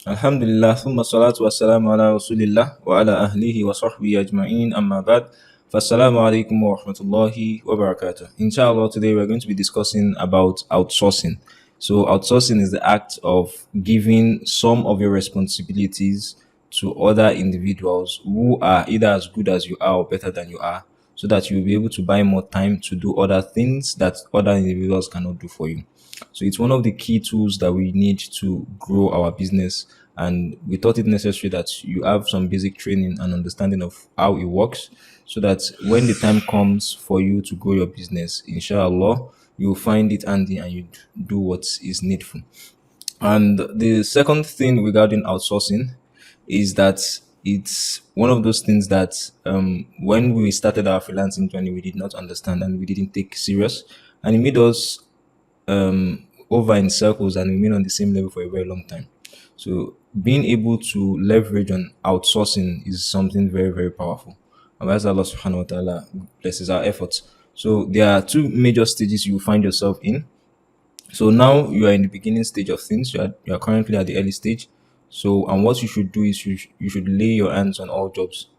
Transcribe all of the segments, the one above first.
Alhamdulillah, thumma salatu wassalamu ala rasulillah wa ala ahlihi wa sahbihi ajma'in amma ba'd. Fassalamu alaikum wa rahmatullahi wa barakatuh. Inshallah, today we're going to be discussing about outsourcing. So, outsourcing is the act of giving some of your responsibilities to other individuals who are either as good as you are or better than you are, so that you'll be able to buy more time to do other things that other individuals cannot do for you. So it's one of the key tools that we need to grow our business. And we thought it necessary that you have some basic training and understanding of how it works, so that when the time comes for you to grow your business, inshallah, you'll find it handy and you do what is needful. And the second thing regarding outsourcing is that it's one of those things that when we started our freelancing journey, we did not understand and we didn't take serious. And it made us over in circles and remain on the same level for a very long time. So being able to leverage on outsourcing is something very, very powerful. And as Allah subhanahu wa ta'ala blesses our efforts. So there are two major stages you find yourself in. So now you are in the beginning stage of things. You are currently at the early stage. So and what you should do is you should lay your hands on all jobs.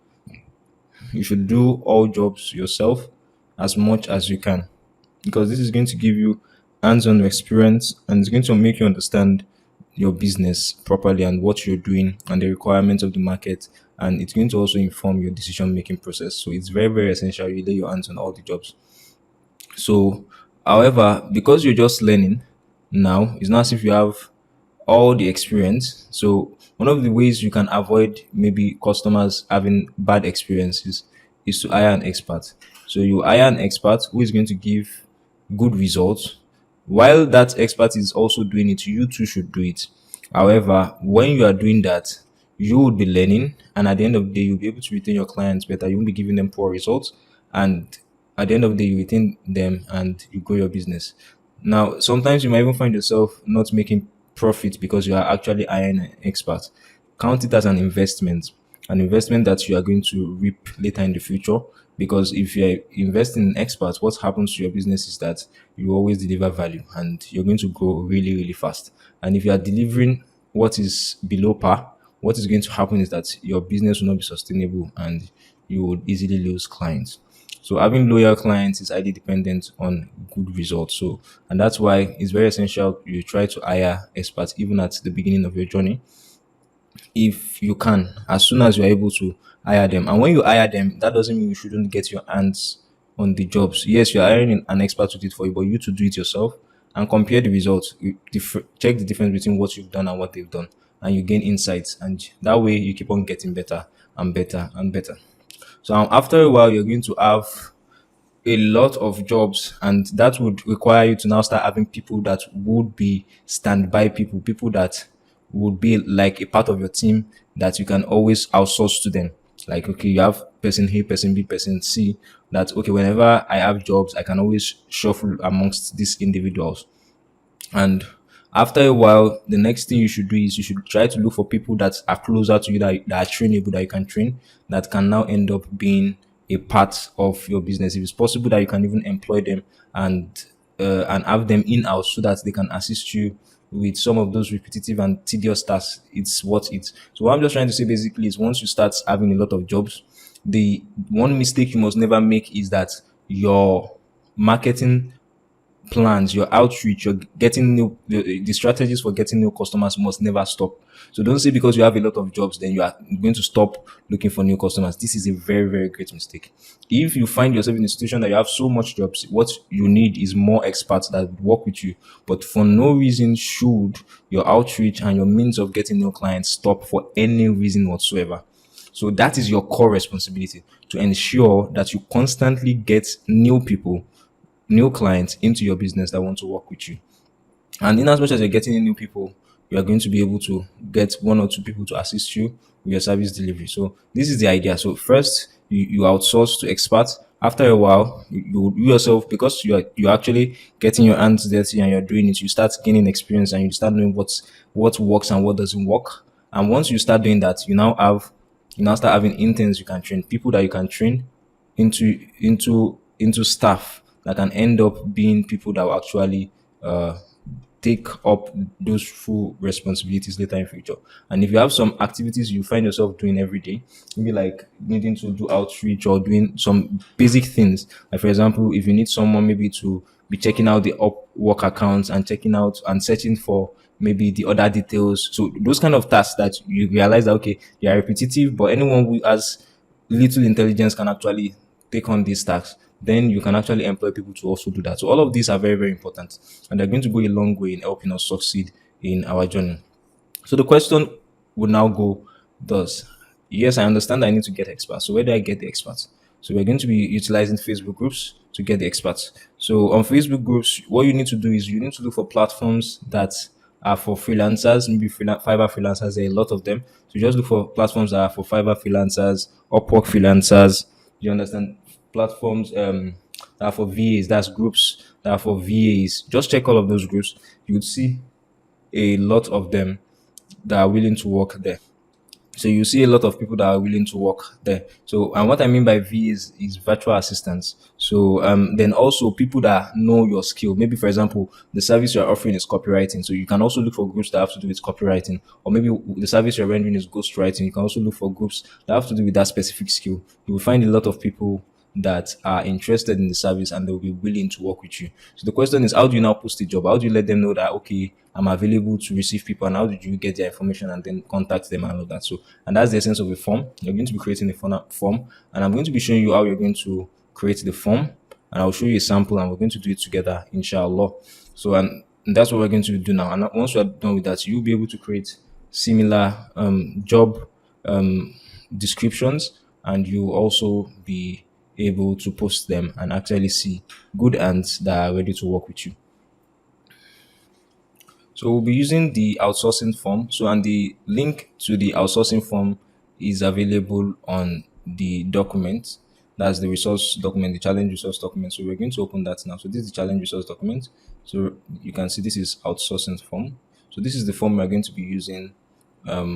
You should do all jobs yourself as much as you can, because this is going to give you hands-on experience and it's going to make you understand your business properly and what you're doing and the requirements of the market, and it's going to also inform your decision making process. So it's very, very essential you lay your hands on all the jobs. So however, because you're just learning now, it's not as if you have all the experience. So one of the ways you can avoid maybe customers having bad experiences is to hire an expert. So you hire an expert who is going to give good results. While that expert is also doing it, you too should do it. However, when you are doing that, you will be learning, and at the end of the day, you'll be able to retain your clients better. You won't be giving them poor results, and at the end of the day, you retain them and you grow your business. Now, sometimes you might even find yourself not making profit because you are actually hiring an expert. Count it as an investment that you are going to reap later in the future. Because if you're investing in experts, what happens to your business is that you always deliver value and you're going to grow really, really fast. And if you are delivering what is below par, what is going to happen is that your business will not be sustainable and you would easily lose clients. So having loyal clients is highly dependent on good results. So, and that's why it's very essential you try to hire experts even at the beginning of your journey, if you can, as soon as you're able to hire them. And when you hire them, that doesn't mean you shouldn't get your hands on the jobs. Yes, you're hiring an expert to do it for you, but you to do it yourself and compare the results. Check the difference between what you've done and what they've done, and you gain insights. And that way, you keep on getting better and better and better. So after a while, you're going to have a lot of jobs, and that would require you to now start having people that would be standby people, people that would be like a part of your team that you can always outsource to them. Like, okay, you have person A, person B, person C, that okay, whenever I have jobs, I can always shuffle amongst these individuals. And after a while, the next thing you should do is you should try to look for people that are closer to you, that are trainable, that you can train, that can now end up being a part of your business. If it's possible that you can even employ them and have them in house so that they can assist you with some of those repetitive and tedious tasks. It's what it. So what I'm just trying to say basically is once you start having a lot of jobs, the one mistake you must never make is that your marketing plans, your outreach, you're getting the strategies for getting new customers must never stop. So don't say because you have a lot of jobs, then you are going to stop looking for new customers. This is a very, very great mistake. If you find yourself in a situation that you have so much jobs, what you need is more experts that would work with you. But for no reason should your outreach and your means of getting new clients stop for any reason whatsoever. So that is your core responsibility, to ensure that you constantly get new people, new clients into your business that want to work with you. And in as much as you're getting in new people, you are going to be able to get one or two people to assist you with your service delivery. So this is the idea. So first you outsource to experts. After a while, you yourself, because you're actually getting your hands dirty and you're doing it, you start gaining experience and you start knowing what works and what doesn't work. And once you start doing that, you now start having interns you can train, people that you can train into staff that can end up being people that will actually take up those full responsibilities later in future. And if you have some activities you find yourself doing every day, maybe like needing to do outreach or doing some basic things, like for example, if you need someone maybe to be checking out the work accounts and checking out and searching for maybe the other details. So those kind of tasks that you realize that okay, they are repetitive, but anyone who has little intelligence can actually take on these tasks. Then you can actually employ people to also do that. So all of these are very, very important, and they're going to go a long way in helping us succeed in our journey. So the question would now go, does yes, I understand I need to get experts. So where do I get the experts? So we're going to be utilizing Facebook groups to get the experts. So on Facebook groups, what you need to do is you need to look for platforms that are for freelancers, maybe Fiverr freelancers. There are a lot of them. So just look for platforms that are for Fiverr freelancers, Upwork freelancers. You understand? Platforms that are for VAs. That's groups that are for VAs. Just check all of those groups. You would see a lot of them that are willing to work there. So you see a lot of people that are willing to work there. So, and what I mean by V is virtual assistants. So, then also people that know your skill. Maybe, for example, the service you're offering is copywriting. So you can also look for groups that have to do with copywriting. Or maybe the service you're rendering is ghostwriting. You can also look for groups that have to do with that specific skill. You will find a lot of people that are interested in the service and they'll be willing to work with you. So the question is, how do you now post the job? How do you let them know that okay, I'm available to receive people, and how did you get their information and then contact them and all that? So, and that's the essence of a form. You're going to be creating a form, and I'm going to be showing you how you're going to create the form, and I'll show you a sample, and we're going to do it together, inshallah. So, and that's what we're going to do now. And once we're done with that, you'll be able to create similar job descriptions, and you'll also be able to post them and actually see good ants that are ready to work with you. So we'll be using the outsourcing form. So, and the link to the outsourcing form is available on the document. That's the resource document, the challenge resource document. So we're going to open that now. So this is the challenge resource document. So you can see this is outsourcing form. So this is the form we're going to be using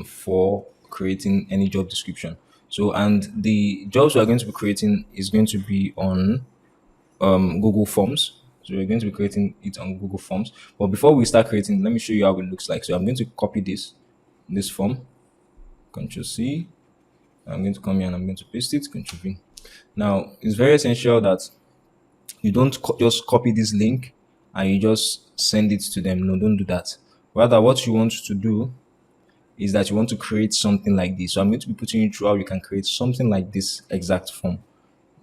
for creating any job description. So, and the jobs we're going to be creating is going to be on Google Forms. So we're going to be creating it on Google Forms. But before we start creating, let me show you how it looks like. So I'm going to copy this form, Control C. I'm going to come here and I'm going to paste it, Control V. Now, it's very essential that you don't just copy this link and you just send it to them. No, don't do that. Rather, what you want to do is that you want to create something like this. So I'm going to be putting you through how you can create something like this exact form.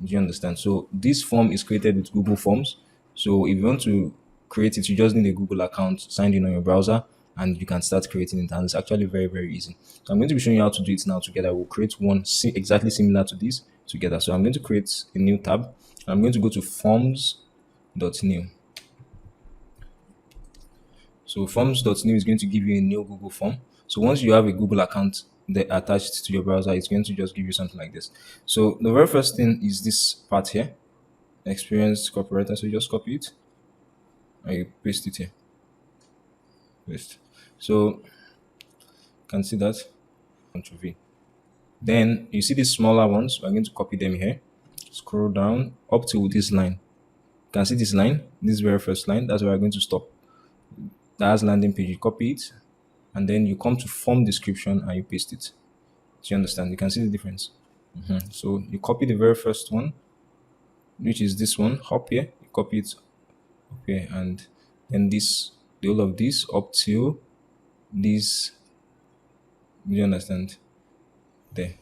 Do you understand? So this form is created with Google Forms. So if you want to create it, you just need a Google account signed in on your browser and you can start creating it. And it's actually very, very easy. So I'm going to be showing you how to do it now together. We'll create one exactly similar to this together. So I'm going to create a new tab. I'm going to go to forms.new. So forms.new is going to give you a new Google form. So once you have a Google account attached to your browser, it's going to just give you something like this. So the very first thing is this part here, experienced copywriter. So you just copy it and you paste it here. Paste. So you can see that. Ctrl V. Then you see these smaller ones. We're going to copy them here. Scroll down up to this line. You can see this line, this very first line. That's where we're going to stop. That's landing page. You copy it, and then you come to form description and you paste it. Do you understand? You can see the difference. So you copy the very first one, which is this one, hop here. You copy it up here, and then this, the whole of this up till this. Do you understand? There.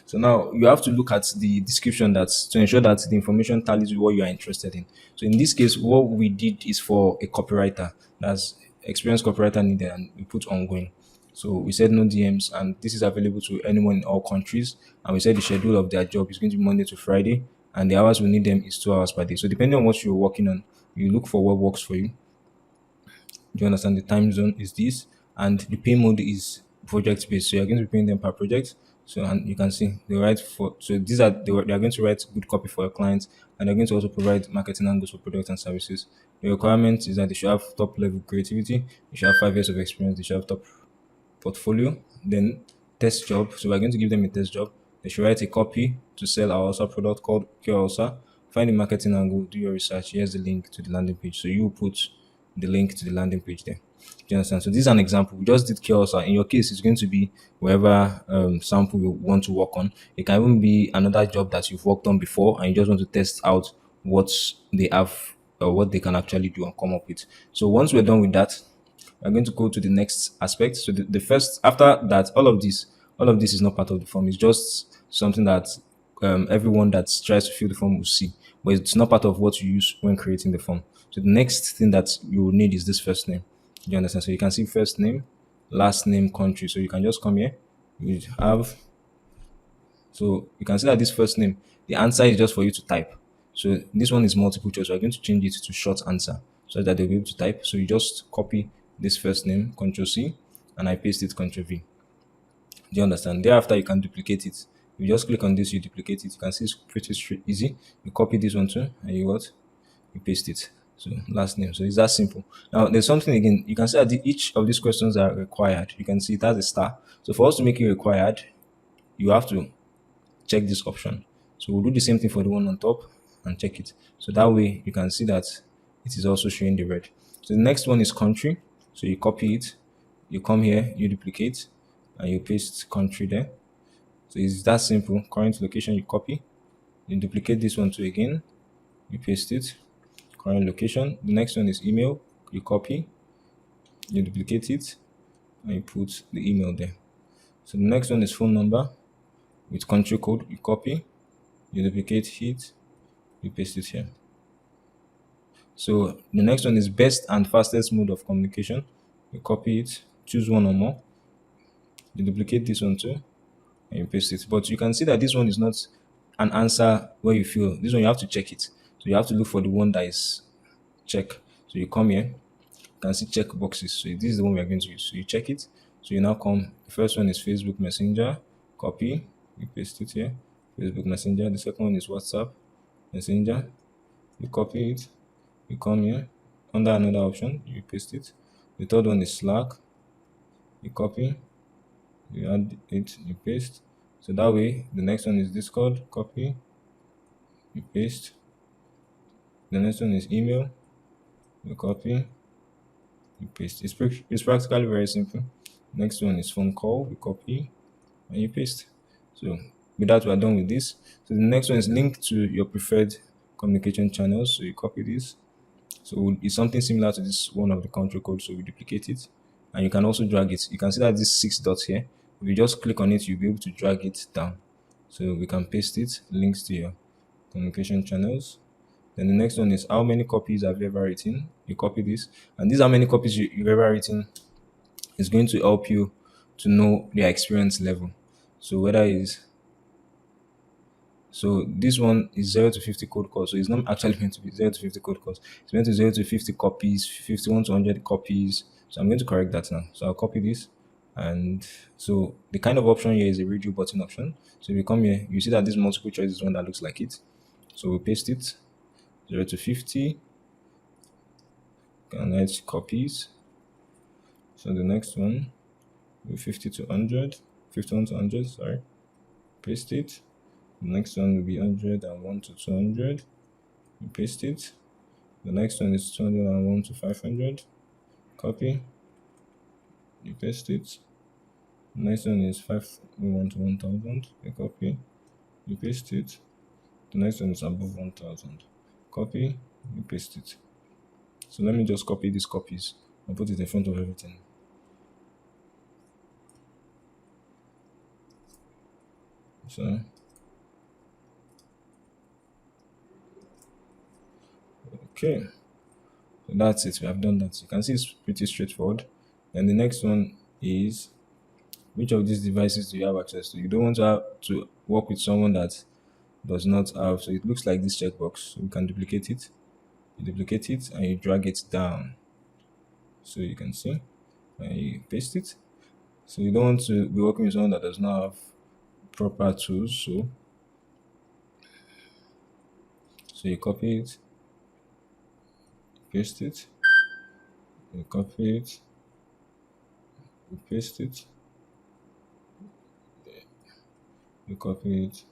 So now you have to look at the description that's to ensure that the information tallies with what you are interested in. So in this case, what we did is for a copywriter. That's experienced copywriter needed, and we put ongoing. So we said no DMs, and this is available to anyone in all countries. And we said the schedule of their job is going to be Monday to Friday, and the hours we need them is 2 hours per day. So depending on what you're working on, you look for what works for you. Do you understand? The time zone is this, and the pay mode is project based. So you're going to be paying them per project. So, and you can see they write for, so these are they are going to write good copy for your clients, and they're going to also provide marketing angles for products and services. The requirement is that they should have top level creativity, they should have 5 years of experience, they should have top portfolio, then test job. So we're going to give them a test job. They should write a copy to sell our also product called Cure Also. Find the marketing angle, do your research. Here's the link to the landing page. So you put the link to the landing page there. Do you understand? So this is an example. We just did chaos. In your case, it's going to be wherever sample you want to work on. It can even be another job that you've worked on before, and you just want to test out what they have or what they can actually do and come up with. So once we're done with that, we're going to go to the next aspect. So the first, after that, all of this is not part of the form. It's just something that everyone that tries to fill the form will see, but it's not part of what you use when creating the form. So the next thing that you will need is this first name. Do you understand? So you can see first name, last name, country. So you can just come here. You have, so you can see that this first name, the answer is just for you to type. So this one is multiple choice. We're going to change it to short answer so that they'll be able to type. So you just copy this first name, Control C, and I paste it, Control V. Do you understand? Thereafter, you can duplicate it. You just click on this, you duplicate it. You can see it's pretty straight, easy. You copy this one too, and you what? You paste it. So last name. So it's that simple. Now there's something again. You can see that each of these questions are required. You can see it has a star. So for us to make it required, you have to check this option. So we'll do the same thing for the one on top and check it. So that way you can see that it is also showing the red. So the next one is country. So you copy it, you come here, you duplicate, and you paste country there. So it's that simple. Current location, you copy, you duplicate this one too again, you paste it, current location. The next one is email, you copy, you duplicate it, and you put the email there. So the next one is phone number with country code, you copy, you duplicate it, you paste it here. So the next one is best and fastest mode of communication. You copy it, choose one or more, you duplicate this one too, and you paste it. But you can see that this one is not an answer where you feel this one you have to check it. So you have to look for the one that is check. So you come here, you can see check boxes. So this is the one we are going to use. So you check it. So you now come. The first one is Facebook Messenger. Copy. You paste it here. Facebook Messenger. The second one is WhatsApp Messenger. You copy it. You come here. Under another option, you paste it. The third one is Slack. You copy. You add it. You paste. So that way, the next one is Discord. Copy. You paste. The next one is email. You copy. You paste. It's practically very simple. Next one is phone call. You copy and you paste. So with that, we're done with this. So the next one is link to your preferred communication channels. So you copy this. So it's something similar to this one of the country code. So we duplicate it, and you can also drag it. You can see that these 6 dots here. If you just click on it, you'll be able to drag it down. So we can paste it. Links to your communication channels. Then the next one is how many copies have you ever written? You copy this, and these how many copies you've ever written is going to help you to know their experience level. So whether is so this one is 0 to 50 code course. So it's not actually meant to be 0 to 50 code course. It's meant to 0 to 50 copies, 51 to 100 copies. So I'm going to correct that now. So I'll copy this. And so the kind of option here is a radio button option. So if you come here, you see that this multiple choice is one that looks like it. So we paste it 0 to 50. And let's copies. So the next one will 50 to 100, 51 to 100, sorry. Paste it. The next one will be 101 to 200. You paste it. The next one is 201 to 500. Copy. You paste it. The next one is 501 to 1000. You copy. You paste it. The next one is above 1000. Copy. You paste it. So let me just copy these copies and put it in front of everything. So okay, so that's it. We have done that. You can see it's pretty straightforward. And the next one is which of these devices do you have access to? You don't want to have to work with someone that does not have. So it looks like this checkbox. So you can duplicate it. You duplicate it and you drag it down. So you can see and you paste it. So you don't want to be working with someone that does not have proper tools. So you copy it, paste it, you copy it, you paste it, you copy it,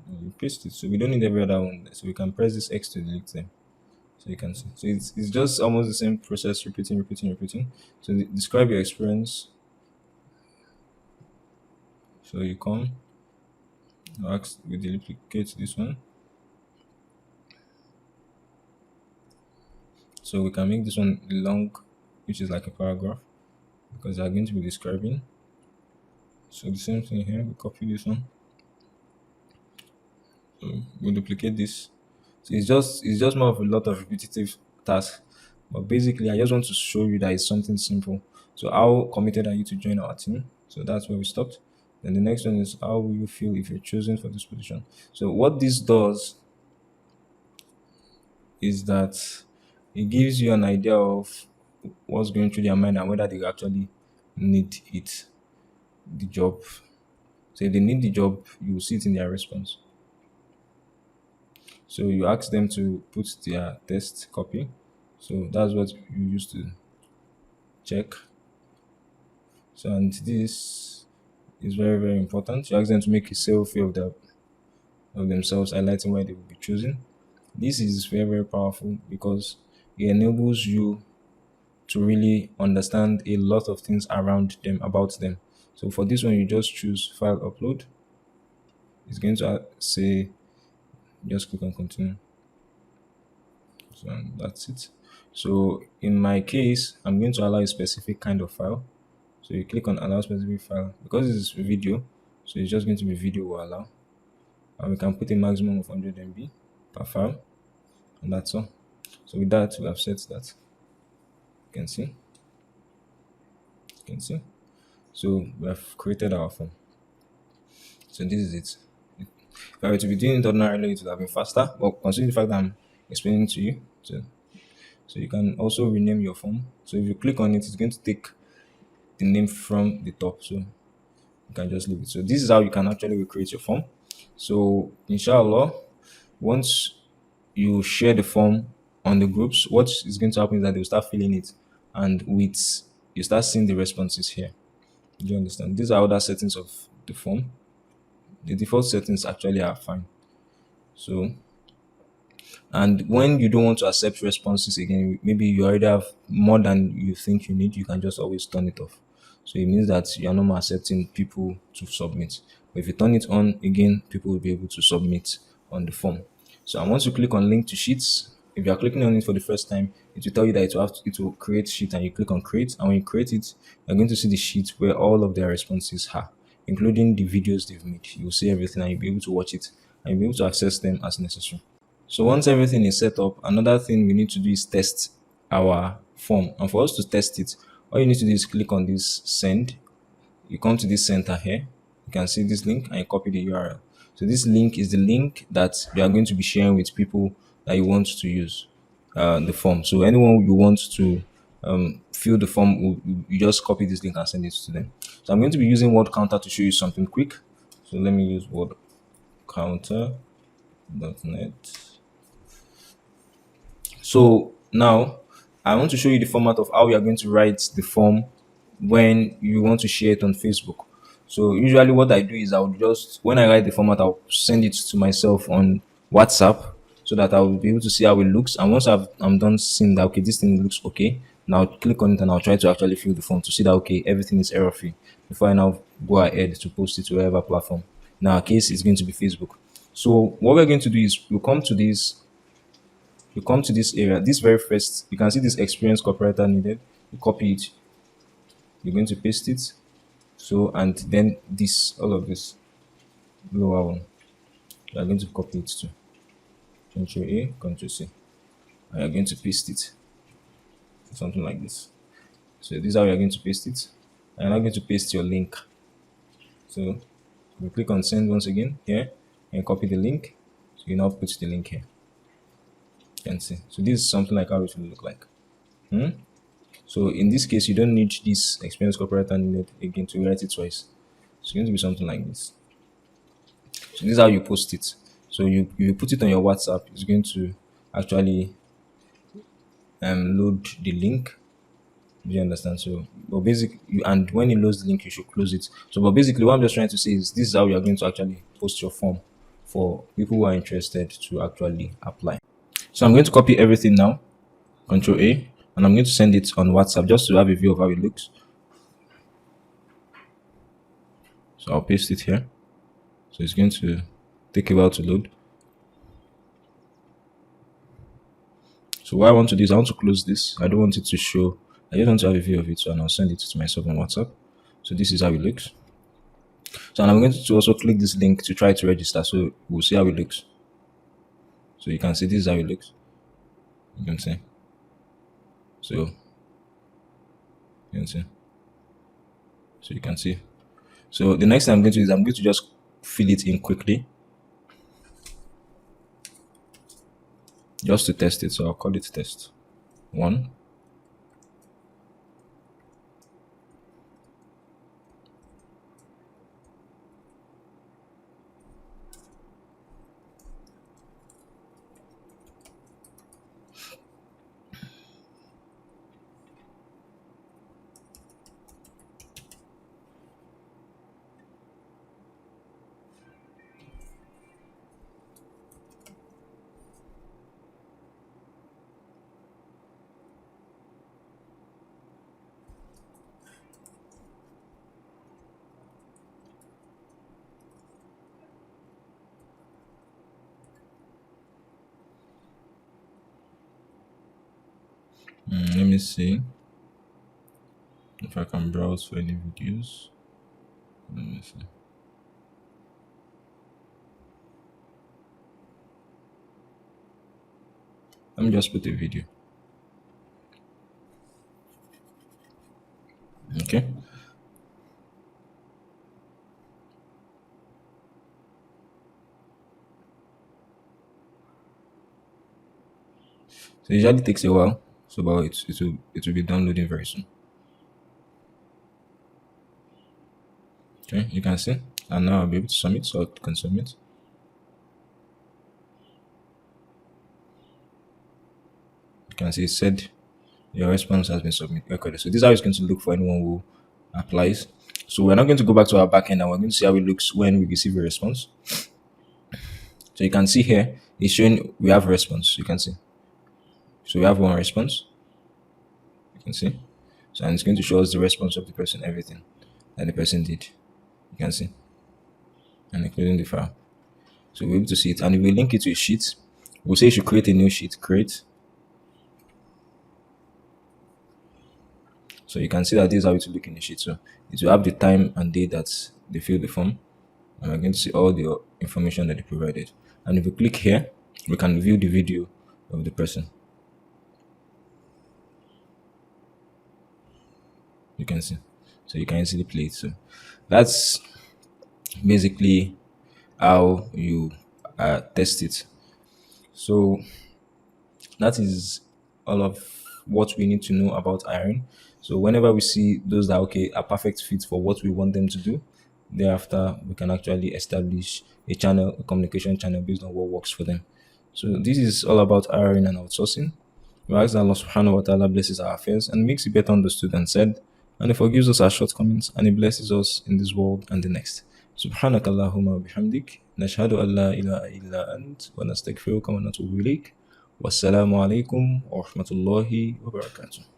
and you paste it. So we don't need every other one. So we can press this X to delete them. So you can see. So it's just almost the same process, repeating. So describe your experience. So you come, you ask, we duplicate this one. So we can make this one long, which is like a paragraph, because they are going to be describing. So the same thing here, we copy this one. So we duplicate this. So it's just more of a lot of repetitive tasks. But basically I just want to show you that it's something simple. So how committed are you to join our team? So that's where we stopped. Then the next one is how will you feel if you're chosen for this position? So what this does is that it gives you an idea of what's going through their mind and whether they actually need it, the job. So if they need the job, you will see it in their response. So you ask them to put their test copy. So that's what you use to check. So and this is very, very important. You ask them to make a selfie of themselves, highlighting why they will be choosing. This is very, very powerful because it enables you to really understand a lot of things around them, about them. So for this one, you just choose file upload. It's going to say, just click on continue. So that's it. So in my case, I'm going to allow a specific kind of file. So you click on allow specific file because this is video. So it's just going to be video will allow. And we can put a maximum of 100 MB per file. And that's all. So with that, we have set that. You can see. You can see. So we have created our form. So this is it. If I were to be doing it ordinarily, it would have been faster. But considering the fact that I'm explaining to you, so you can also rename your form. So if you click on it, it's going to take the name from the top. So you can just leave it. So this is how you can actually recreate your form. So inshallah, once you share the form on the groups, what is going to happen is that they'll start filling it, and with you start seeing the responses here. Do you understand? These are other settings of the form. The default settings actually are fine. So, and when you don't want to accept responses again, maybe you already have more than you think you need, you can just always turn it off. So it means that you are no more accepting people to submit. But if you turn it on again, people will be able to submit on the form. So and once you click on link to sheets, if you are clicking on it for the first time, it will tell you that it will create sheet, and you click on create. And when you create it, you're going to see the sheet where all of their responses are, including the videos they've made. You will see everything and you'll be able to watch it and you'll be able to access them as necessary. So once everything is set up, another thing we need to do is test our form. And for us to test it, all you need to do is click on this send. You come to this center here. You can see this link and you copy the URL. So this link is the link that you are going to be sharing with people that you want to use the form. So anyone you want to fill the form, you just copy this link and send it to them. So I'm going to be using word counter to show you something quick. So let me use word counter.net. So now I want to show you the format of how you are going to write the form when you want to share it on Facebook. So usually what I do is I would just, when I write the format, I'll send it to myself on WhatsApp so that I will be able to see how it looks. And once I'm done seeing that, okay, this thing looks okay, now I'll click on it and I'll try to actually fill the form to see that, okay, everything is error free before I now go ahead to post it to whatever platform. In our case, it's going to be Facebook. So what we're going to do is you come to this area, this very first, you can see this experience copywriter needed. You copy it, you're going to paste it. So, and then this, all of this lower one, you are going to copy it to Ctrl A, Ctrl C, and you're going to paste it, something like this. So this is how you're going to paste it. And I'm going to paste your link. So you click on send once again here, and copy the link. So you now put the link here. You can see. So this is something like how it will look like. So in this case, you don't need this experience copywriter needed again to write it twice. It's going to be something like this. So this is how you post it. So you put it on your WhatsApp. It's going to actually load the link. Do you understand? So, but basically, and when it loads the link, you should close it. So, but basically, what I'm just trying to say is this is how you are going to actually post your form for people who are interested to actually apply. So I'm going to copy everything now, Control A, and I'm going to send it on WhatsApp just to have a view of how it looks. So I'll paste it here. So it's going to take a while to load. So what I want to do is I want to close this. I don't want it to show. I just want to have a view of it. So I'll send it to myself on WhatsApp. So this is how it looks. So I'm going to also click this link to try to register. So we'll see how it looks. So you can see this is how it looks. You can see. So you can see. So you can see. So the next thing I'm going to do is I'm going to just fill it in quickly. Just to test it. So I'll call it test 1. Let me see if I can browse for any videos. Let me see. Let me just put a video. Okay. So it usually takes a while. So but it will be downloading very soon. Okay, you can see. And now I'll be able to submit, so I can submit. You can see it said your response has been submitted. Okay, so this is how it's going to look for anyone who applies. So we're not going to go back to our backend and we're going to see how it looks when we receive a response. So you can see here, it's showing we have a response. You can see. So we have one response. You can see. So and it's going to show us the response of the person, everything that the person did. You can see. And including the file. So we're able to see it. And if we link it to a sheet, we'll say you should create a new sheet. Create. So you can see that this is how it will look in the sheet. So it will have the time and date that they fill the form. And we're going to see all the information that they provided. And if we click here, we can view the video of the person. You can see. So you can easily play it. So that's basically how you test it. So that is all of what we need to know about hiring. So whenever we see those that okay are perfect fit for what we want them to do, thereafter we can actually establish a channel, a communication channel based on what works for them. So this is all about hiring and outsourcing. We ask that Allah subhanahu wa ta'ala blesses our affairs and makes it better understood and said, and He forgives us our shortcomings and He blesses us in this world and the next. سبحانك اللهم وبحمدك نشهد أن لا إله إلا أنت ونستغفرك ونتوب إليك والسلام عليكم ورحمة الله وبركاته.